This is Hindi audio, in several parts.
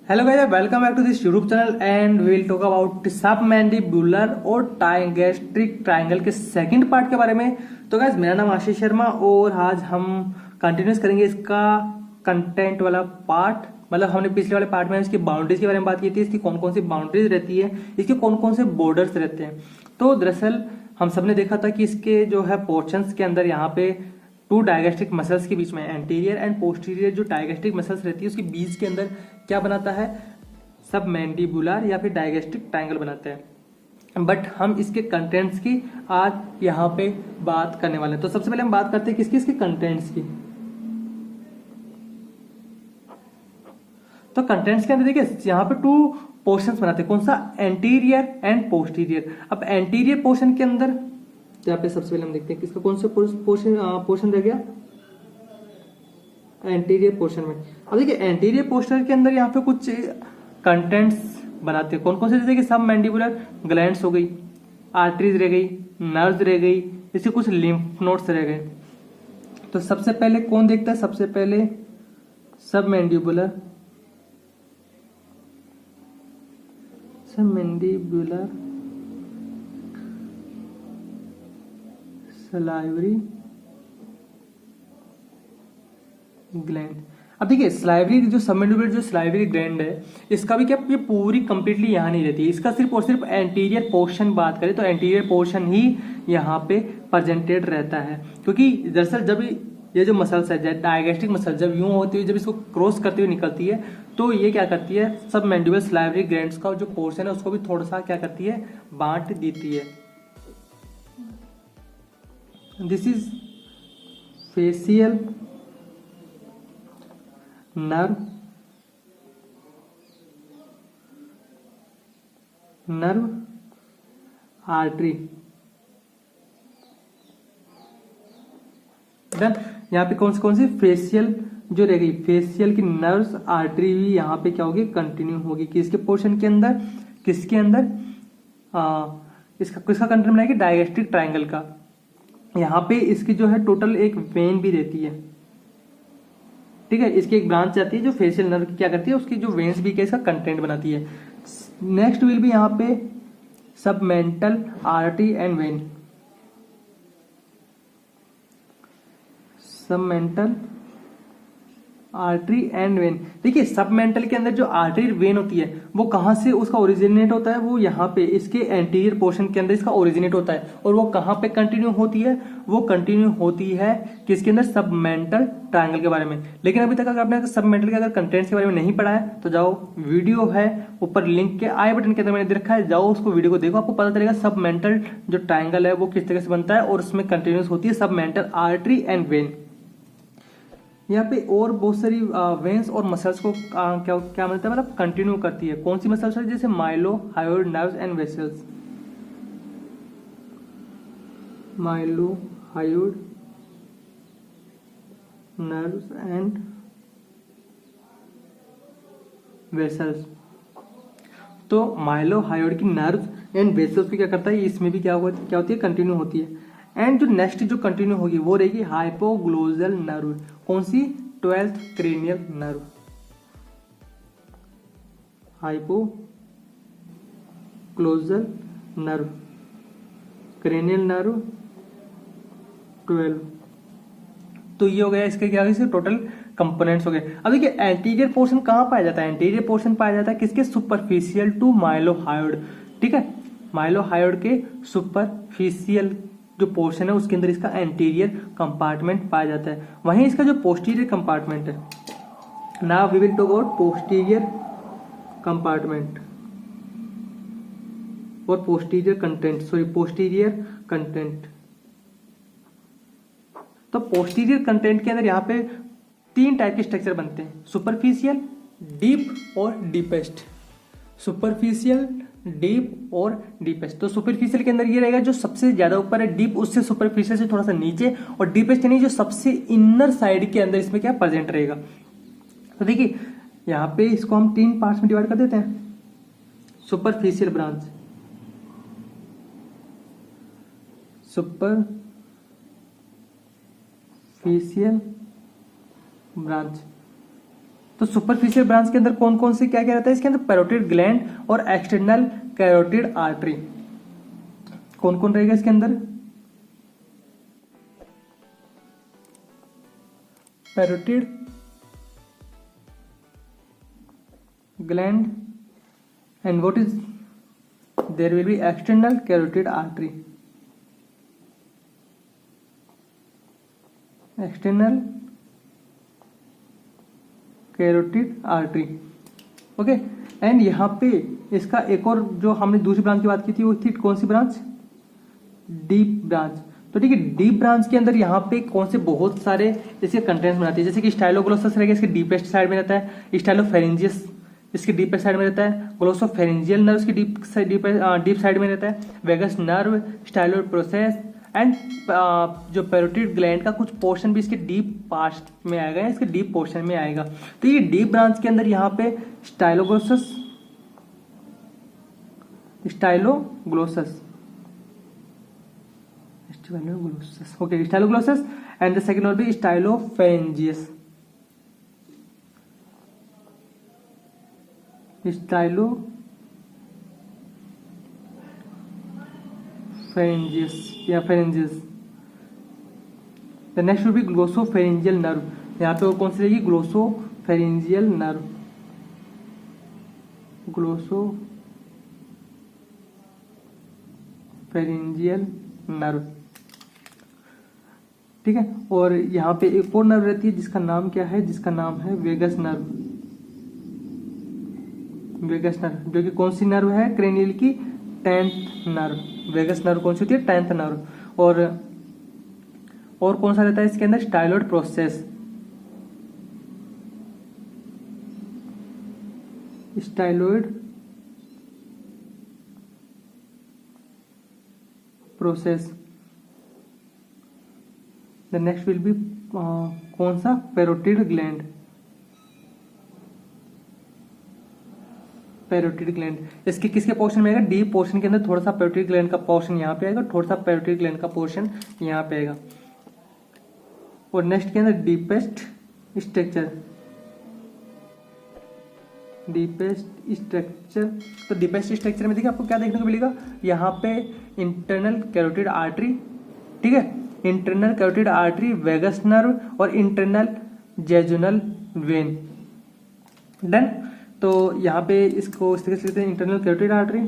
Hello guys, welcome back to this YouTube channel and we will talk about submandibular और गैस्ट्रिक ट्रायंगल के सेकंड पार्ट के बारे में। तो गाइस, मेरा नाम आशीष शर्मा और आज हम कंटिन्यूस करेंगे इसका कंटेंट वाला पार्ट। मतलब हमने पिछले वाले पार्ट में इसकी बाउंड्रीज के बारे में बात की थी, इसकी कौन कौन सी बाउंड्रीज रहती है, इसके कौन कौन से बॉर्डर्स रहते हैं। तो दरअसल हम सबने देखा था कि इसके जो है पोर्शंस के अंदर यहाँ पे टू डायगेस्ट्रिक मसल्स के बीच में एंटीरियर एंड पोस्टीरियर जो डायगेस्ट्रिक मसल्स रहती है उसके बीच के अंदर क्या बनाता है, सबमैंडिबुलर या फिर डायगेस्ट्रिक ट्रायंगल बनाता है। बट हम इसके कंटेंट्स की आज यहाँ पे बात करने वाले हैं। तो सबसे पहले हम बात करते हैं किसकी, इसके कंटेंट्स की। तो कंटेंट्स के अंदर देखिए यहाँ पे टू पोर्शंस बनाते हैं, कौन सा, एंटीरियर एंड पोस्टीरियर। अब एंटीरियर पोर्शन के अंदर यहाँ पे सबसे पहले हम देखते हैं किसका कौन सा पोर्शन रह गया, एंटीरियर पोर्शन में। अब देखिए एंटीरियर पोर्शन के अंदर यहाँ पे कुछ कंटेंट्स बनाते हैं, कौन कौन से, जैसे कि सब मैंडिबुलर ग्लैंड्स हो गई, आर्टरीज रह गई, नर्व्स रह गई, इसके कुछ लिम्फ नोड्स रह गए। तो सबसे पहले कौन देखता है, सबसे पहले सब मैंडिबुलर सलाइवरी ग्लैंड। अब देखिए स्लाइवरी जो सबमैंडिबुलर जो स्लाइवरी ग्लैंड है इसका भी क्या, ये पूरी कंप्लीटली यहाँ नहीं रहती है, इसका सिर्फ और सिर्फ एंटीरियर पोर्शन बात करें तो एंटीरियर पोर्शन ही यहाँ पे प्रेजेंटेड रहता है। क्योंकि दरअसल जब ये जो मसल्स है डायगेस्ट्रिक मसल जब यूं होती हुई जब इसको क्रॉस करते हुए निकलती है तो ये क्या करती है, सबमैंडिबुलर स्लाइवरी ग्लैंड्स का जो पोर्शन है उसको भी थोड़ा सा क्या करती है, बांट देती है। This is facial nerve artery. Done. यहाँ पे कौन सी फेशियल जो रह गई, फेशियल की नर्व्स आर्टरी भी यहाँ पे क्या होगी, कंटिन्यू होगी। किसके पोर्शन के अंदर, किसके अंदर, इसका किसका कंटेंट बनाएगी, डायगेस्ट्रिक ट्रायंगल का। यहाँ पे इसकी जो है टोटल एक वेन भी रहती है, ठीक है, इसकी एक ब्रांच आती है जो फेशियल नर्व की क्या करती है, उसकी जो वेन्स भी क्या इसका कंटेंट बनाती है। नेक्स्ट विल भी यहाँ पे submental artery and when, submental artery and when. देखिए सबमेंटल के अंदर जो आर्टरी वेन होती है वो कहां से उसका ओरिजिनेट होता है, वो यहाँ पे इसके एंटीरियर पोर्शन के अंदर इसका ओरिजिनेट होता है। और वो कहां पे कंटिन्यू होती है, वो कंटिन्यू होती है किसके अंदर, सबमेंटल ट्रायंगल के बारे में। लेकिन अभी तक अगर आपने सबमेंटल के अगर कंटेंट्स के बारे में नहीं पढ़ा है तो जाओ, वीडियो है ऊपर लिंक के आई बटन के अंदर मैंने दे रखा है, जाओ उसको वीडियो को देखो, आपको पता चलेगा सबमेंटल जो ट्रायंगल है वो किस तरह से बनता है और उसमें कंटिन्यूस होती है सबमेंटल आर्टरी एंड वेन। यहाँ पे और बहुत सारी वेन्स और मसल्स को क्या क्या मिलता है, मतलब कंटिन्यू करती है। कौन सी मसल्स है, जैसे mylohyoid nerves and vessels, mylohyoid nerves and vessels. तो माइलो हायोइड की नर्व्स एंड वेसल्स भी क्या करता है, इसमें भी क्या होती है, कंटिन्यू होती है। एंड जो नेक्स्ट जो कंटिन्यू होगी वो रहेगी हाइपोग्लोजल नर्व। कौन सी, 12th cranial nerve, hypoglossal nerve, cranial nerve 12। तो ये हो गया इसके क्या, इसके टोटल कंपोनेंट्स हो गए। अब देखिए एंटीरियर पोर्शन कहाँ पाया जाता है, एंटीरियर पोर्शन पाया जाता है किसके, सुपरफिशियल टू माइलोहायोइड, ठीक है, माइलोहायोइड के सुपरफिशियल जो पोर्शन है उसके अंदर इसका एंटीरियर कंपार्टमेंट पाया जाता है। वहीं इसका जो पोस्टीरियर कंपार्टमेंट है, now we will talk about posterior compartment और posterior content, sorry posterior content. तो पोस्टीरियर कंटेंट के अंदर यहाँ पे 3 टाइप के स्ट्रक्चर बनते हैं, सुपरफिशियल, डीप और डीपेस्ट। सुपरफिशियल, डीप और डीपेस्ट। तो सुपरफिशियल के अंदर ये रहेगा जो सबसे ज्यादा ऊपर है, डीप उससे सुपरफिशियल से थोड़ा सा नीचे, और डीपेस्ट यानी जो सबसे इनर साइड के अंदर इसमें क्या प्रेजेंट रहेगा। तो देखिए यहाँ पे इसको हम 3 पार्ट्स में डिवाइड कर देते हैं। सुपरफिशियल ब्रांच, सुपरफिशियल ब्रांच, तो सुपरफिशियल ब्रांच के अंदर कौन कौन से क्या क्या रहता है इसके अंदर, पैरोटिड ग्लैंड और एक्सटर्नल कैरोटिड आर्टरी। कौन कौन रहेगा इसके अंदर, parotid gland and what is, there will be external carotid artery, external carotid artery, okay. And यहाँ पे इसका एक और जो हमने दूसरी ब्रांच की बात की थी वो थी कौन सी ब्रांच, डीप ब्रांच। तो ठीक है, डीप ब्रांच के अंदर यहाँ पे कौन से बहुत सारे इसके कंटेंट्स बनाते हैं, जैसे कि स्टाइलोग्लोसस रहेगा इसके डीपेस्ट साइड में रहता है, स्टाइलोफेरेंजियस इसके डीपेस्ट साइड में रहता है, ग्लोसोफेरेंजियल नर्व इसकी डीप साइड में रहता है, vagus nerve, styloid process and जो पैरोटिड ग्लैंड का कुछ पोर्शन भी इसके डीप पार्ट में आएगा, इसके डीप पोर्शन में आएगा। तो ये डीप ब्रांच के अंदर यहाँ पे styloglossus okay, styloglossus and the second will be stylopharyngeus, stylopharyngeus या pharyngeus. The next will be glossopharyngeal nerve, यहाँ पे वो कौन सी रहेगी, ग्लोसोफेरेंजियल नर्व, ग्लोसोफेरेंजियल नर्व, ठीक है। और यहाँ पे एक और नर्व रहती है जिसका नाम क्या है, जिसका नाम है वेगस नर्व, वेगस नर्व जो कि कौन सी नर्व है, क्रेनियल की 10th नर्व। वेगस नर्व कौन सी होती है, 10th नर्व। और कौन सा रहता है इसके अंदर, styloid process, styloid process. The next will B कौन सा, पैरोटिड ग्लैंड, पैरोटिड ग्लैंड इसके किसके पोर्शन में आएगा, डीप पोर्शन के अंदर थोड़ा सा पैरोटिड ग्लैंड का पोर्शन यहाँ पे आएगा, थोड़ा सा पैरोटिड ग्लैंड का पोर्शन यहाँ पे आएगा। और नेक्स्ट के अंदर डीपेस्ट स्ट्रक्चर, डीपेस्ट स्ट्रक्चर। तो डीपेस्ट स्ट्रक्चर में देखिए आपको क्या देखने को मिलेगा, यहाँ पे इंटरनल कैरोटिड आर्टरी, ठीक है, internal carotid artery, vagus nerve और इंटरनल जेजुनल वेन। डन। तो यहाँ पे इसको इस तरीके से लिखते हैं, internal carotid artery,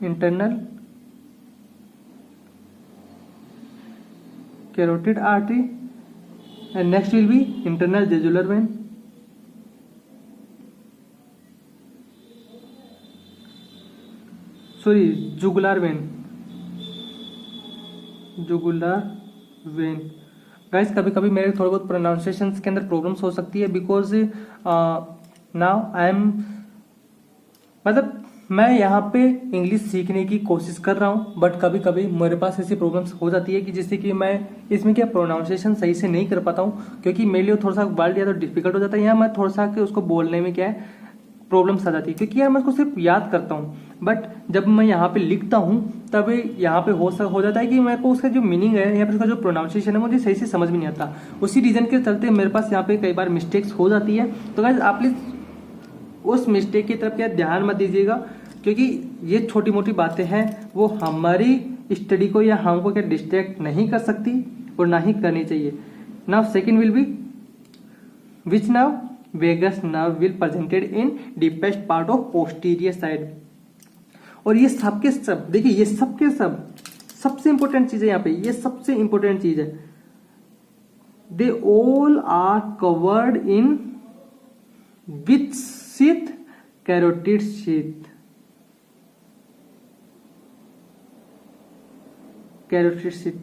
internal carotid artery and next will be internal jugular vein, sorry jugular vein, jugular vein. Guys कभी कभी मेरे थोड़े बहुत प्रोनाउंसिएशन के अंदर प्रॉब्लम्स हो सकती है, बिकॉज नाउ आई एम, मतलब मैं यहाँ पे इंग्लिश सीखने की कोशिश कर रहा हूँ, बट कभी कभी मेरे पास ऐसी प्रॉब्लम्स हो जाती है कि जिससे कि मैं इसमें क्या प्रोनाउंसिएशन सही से नहीं कर पाता हूँ, क्योंकि मेरे लिए थोड़ा सा वर्ड या तो डिफिकल्ट हो जाता है, या मैं थोड़ा सा कि उसको बोलने में क्या है प्रॉब्लम्स आ जाती है, क्योंकि यार मैं उसको सिर्फ याद करता हूँ, बट जब मैं यहाँ पे लिखता हूँ तब यहाँ पे हो जाता है कि मेरे को उसका जो मीनिंग है या फिर उसका जो प्रोनाउंसिएशन है मुझे सही से समझ में नहीं आता। उसी रीजन के चलते मेरे पास यहाँ पे कई बार मिस्टेक्स हो जाती है। तो गाइस आप प्लीज उस मिस्टेक की तरफ क्या ध्यान मत दीजिएगा, क्योंकि ये छोटी मोटी बातें हैं, वो हमारी स्टडी को या हमको क्या डिस्ट्रैक्ट नहीं कर सकती और ना ही करनी चाहिए। Now second will be which now, vagus nerve will presented in deepest part of posterior side. और ये सबके सब देखिए, ये सबके सब सबसे इंपॉर्टेंट चीज है यहाँ पे, ये सबसे इंपॉर्टेंट चीज है, they all are covered in with sheath, carotid sheath, carotid sheath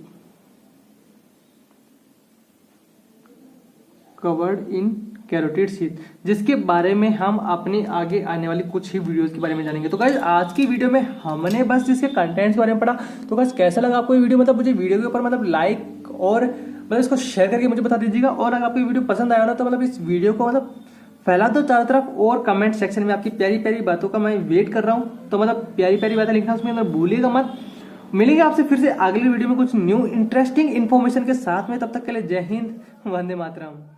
covered in carotid sheath, जिसके बारे में हम अपने आगे आने वाली कुछ ही वीडियोस के बारे में जानेंगे। तो गाइस आज की वीडियो में हमने बस जिसके कंटेंट्स के बारे में पढ़ा। तो गाइस कैसा लगा आपको ये वीडियो, मतलब मुझे वीडियो के ऊपर मतलब लाइक और मतलब इसको शेयर करके मुझे बता दीजिएगा। और अगर आपको ये वीडियो पसंद आया ना तो मतलब इस वीडियो को मतलब फैला दो चारों तरफ, और कमेंट सेक्शन में आपकी प्यारी प्यारी बातों का मैं वेट कर रहा हूँ। तो मतलब प्यारी प्यारी बातें लिखना उसमें अंदर भूलिएगा मत। मिलेंगे आपसे फिर से अगली वीडियो में कुछ न्यू इंटरेस्टिंग इन्फॉर्मेशन के साथ में। तब तक के लिए जय हिंद, वंदे मातरम।